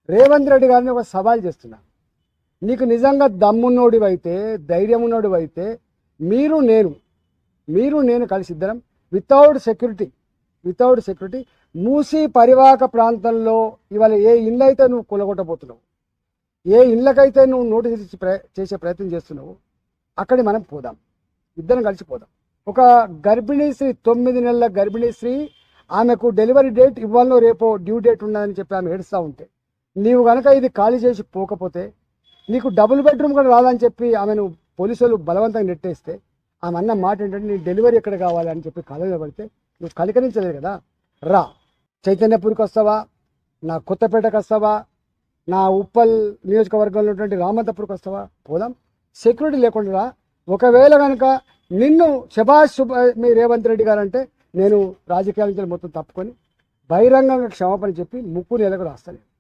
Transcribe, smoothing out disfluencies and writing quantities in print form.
రేవంత్ రెడ్డి గారిని ఒక సవాల్ చేస్తున్నా. నీకు నిజంగా దమ్మున్నోడివైతే, ధైర్యం ఉన్నోడివైతే మీరు నేను కలిసి ఇద్దరం వితౌట్ సెక్యూరిటీ మూసీ పరివాహక ప్రాంతంలో ఇవాళ ఏ ఇల్లు అయితే నువ్వు కూలగొట్టబోతున్నావు, ఏ ఇళ్ళకైతే నువ్వు నోటీస్ ఇచ్చి చేసే ప్రయత్నం చేస్తున్నావు, అక్కడికి మనం పోదాం, ఇద్దరం కలిసి పోదాం. ఒక గర్భిణీ స్త్రీ, 9 నెలల గర్భిణీ స్త్రీ, ఆమెకు డెలివరీ డేట్ ఇవ్వాలో రేపో డ్యూ డేట్ ఉన్నదని చెప్పి ఆమె ఏడుస్తూ ఉంటే, నీవు కనుక ఇది ఖాళీ చేసి పోకపోతే నీకు డబుల్ బెడ్రూమ్ కూడా రాదని చెప్పి ఆమెను పోలీసులు బలవంతంగా నెట్టేస్తే, ఆమె అన్న మాట ఏంటంటే నీ డెలివరీ ఎక్కడ కావాలి అని చెప్పి కాలేజీలో పడితే నువ్వు కలికరించలేదు కదా. రా, చైతన్యపూర్కి వస్తావా, నా కొత్తపేటకు వస్తావా, నా ఉప్పల్ నియోజకవర్గంలో ఉన్నటువంటి రామంతపూర్కి వస్తావా, పోదాం. సెక్యూరిటీ లేకుండా రా. ఒకవేళ కనుక నిన్ను శభాష్ మీ రేవంత్ రెడ్డి గారు అంటే నేను రాజకీయాల నుంచి మొత్తం తప్పుకొని బహిరంగంగా క్షమాపణ చెప్పి ముక్కు నేలకు రాస్తాను.